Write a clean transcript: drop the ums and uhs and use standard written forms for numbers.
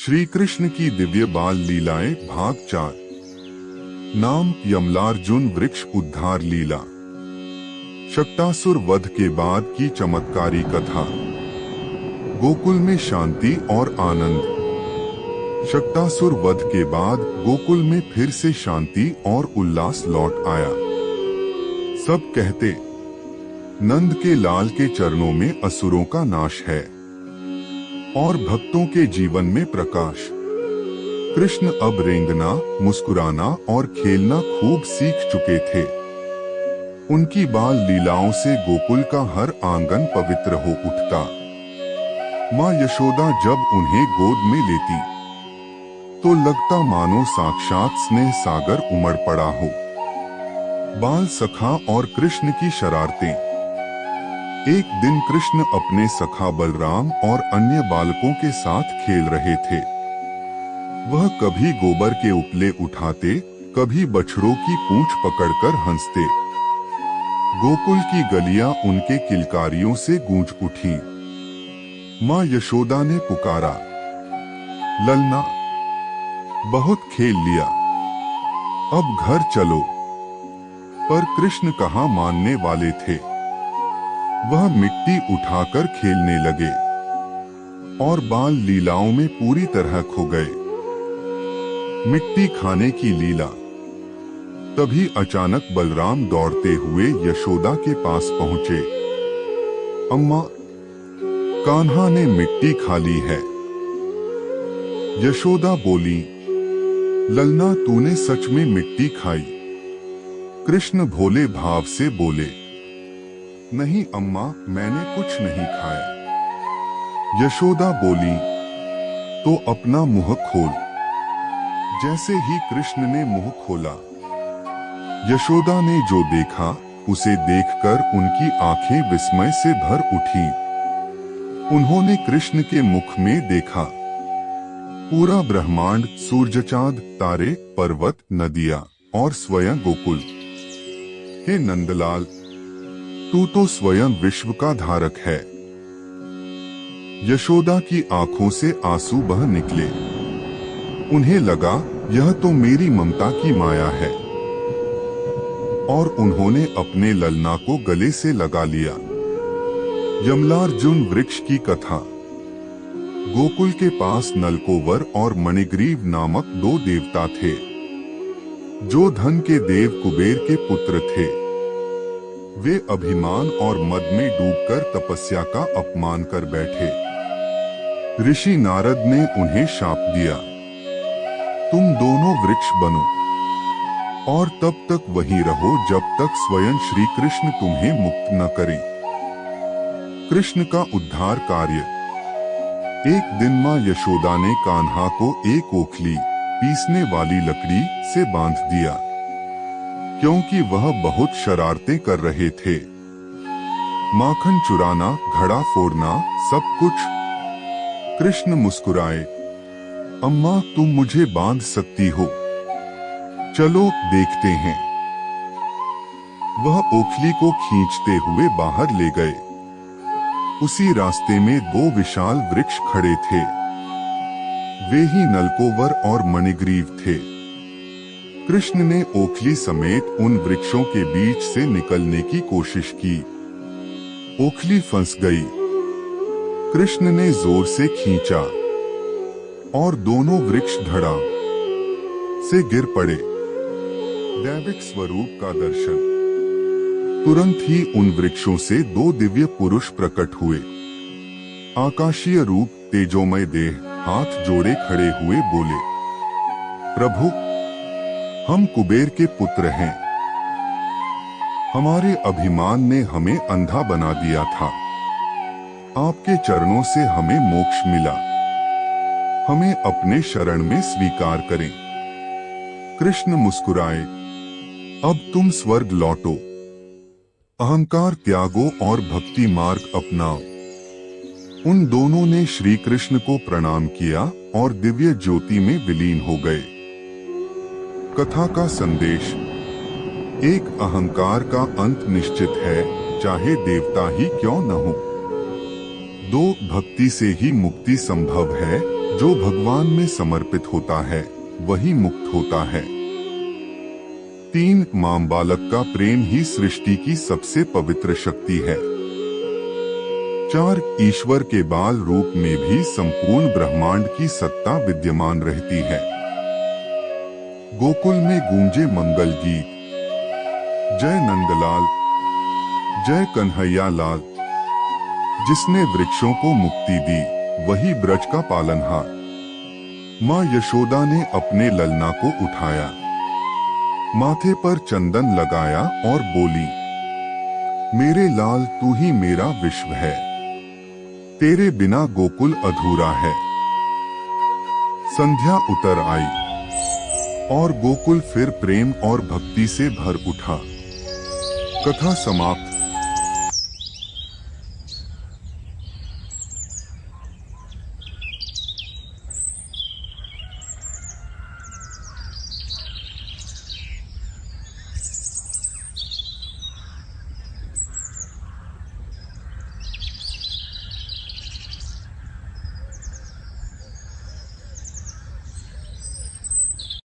श्री कृष्ण की दिव्य बाल लीलाएं भाग 4। नाम यमलार्जुन वृक्ष उद्धार लीला। शक्टासुर वध के बाद की चमत्कारी कथा। गोकुल में शांति और आनंद। शक्टासुर वध के बाद गोकुल में फिर से शांति और उल्लास लौट आया। सब कहते, नंद के लाल के चरणों में असुरों का नाश है और भक्तों के जीवन में प्रकाश। कृष्ण अब रेंगना, मुस्कुराना और खेलना खूब सीख चुके थे। उनकी बाल लीलाओं से गोकुल का हर आंगन पवित्र हो उठता। माँ यशोदा जब उन्हें गोद में लेती तो लगता मानो साक्षात स्नेह सागर उमड़ पड़ा हो। बाल सखा और कृष्ण की शरारतें। एक दिन कृष्ण अपने सखा बलराम और अन्य बालकों के साथ खेल रहे थे। वह कभी गोबर के उपले उठाते, कभी बछड़ों की पूंछ पकड़कर हंसते। गोकुल की गलियां उनके किलकारियों से गूंज उठी। माँ यशोदा ने पुकारा, ललना, बहुत खेल लिया, अब घर चलो। पर कृष्ण कहाँ मानने वाले थे। वह मिट्टी उठाकर खेलने लगे और बाल लीलाओं में पूरी तरह खो गए। मिट्टी खाने की लीला। तभी अचानक बलराम दौड़ते हुए यशोदा के पास पहुंचे। अम्मा, कान्हा ने मिट्टी खा ली है। यशोदा बोली, ललना, तूने सच में मिट्टी खाई? कृष्ण भोले भाव से बोले, नहीं अम्मा, मैंने कुछ नहीं खाया। यशोदा बोली, तो अपना मुंह खोल। जैसे ही कृष्ण ने मुंह खोला, यशोदा ने जो देखा उसे देखकर उनकी आंखें विस्मय से भर उठी। उन्होंने कृष्ण के मुख में देखा पूरा ब्रह्मांड, सूरज, चांद, तारे, पर्वत, नदियां और स्वयं गोकुल। हे नंदलाल, तू तो स्वयं विश्व का धारक है। यशोदा की आंखों से आंसू बह निकले। उन्हें लगा यह तो मेरी ममता की माया है, और उन्होंने अपने ललना को गले से लगा लिया। यमलार्जुन वृक्ष की कथा। गोकुल के पास नलकोवर और मणिग्रीव नामक दो देवता थे, जो धन के देव कुबेर के पुत्र थे। वे अभिमान और मद में डूबकर तपस्या का अपमान कर बैठे। ऋषि नारद ने उन्हें शाप दिया, तुम दोनों वृक्ष बनो और तब तक वहीं रहो जब तक स्वयं श्री कृष्ण तुम्हें मुक्त न करें। कृष्ण का उद्धार कार्य। एक दिन माँ यशोदा ने कान्हा को एक ओखली, पीसने वाली लकड़ी से बांध दिया, क्योंकि वह बहुत शरारतें कर रहे थे। माखन चुराना, घड़ा फोड़ना, सब कुछ। कृष्ण मुस्कुराए, अम्मा, तुम मुझे बांध सकती हो, चलो देखते हैं। वह ओखली को खींचते हुए बाहर ले गए। उसी रास्ते में दो विशाल वृक्ष खड़े थे। वे ही नलकोवर और मणिग्रीव थे। कृष्ण ने ओखली समेत उन वृक्षों के बीच से निकलने की कोशिश की। ओखली फंस गई। कृष्ण ने जोर से खींचा और दोनों वृक्ष धड़ा से गिर पड़े। दैविक स्वरूप का दर्शन। तुरंत ही उन वृक्षों से दो दिव्य पुरुष प्रकट हुए। आकाशीय रूप, तेजोमय देह, हाथ जोड़े खड़े हुए बोले, प्रभु, हम कुबेर के पुत्र हैं। हमारे अभिमान ने हमें अंधा बना दिया था। आपके चरणों से हमें मोक्ष मिला। हमें अपने शरण में स्वीकार करें। कृष्ण मुस्कुराए, अब तुम स्वर्ग लौटो, अहंकार त्यागो और भक्ति मार्ग अपनाओ। उन दोनों ने श्री कृष्ण को प्रणाम किया और दिव्य ज्योति में विलीन हो गए। कथा का संदेश। एक अहंकार का अंत निश्चित है, चाहे देवता ही क्यों न हो। दो, भक्ति से ही मुक्ति संभव है, जो भगवान में समर्पित होता है वही मुक्त होता है। 3 मां बालक का प्रेम ही सृष्टि की सबसे पवित्र शक्ति है। 4 ईश्वर के बाल रूप में भी संपूर्ण ब्रह्मांड की सत्ता विद्यमान रहती है। गोकुल में गूंजे मंगल गीत, जय नंदलाल, जय कन्हैया लाल। जिसने वृक्षों को मुक्ति दी वही ब्रज का पालनहार। मां यशोदा ने अपने ललना को उठाया, माथे पर चंदन लगाया और बोली, मेरे लाल तू ही मेरा विश्व है, तेरे बिना गोकुल अधूरा है। संध्या उतर आई और गोकुल फिर प्रेम और भक्ति से भर उठा। कथा समाप्त।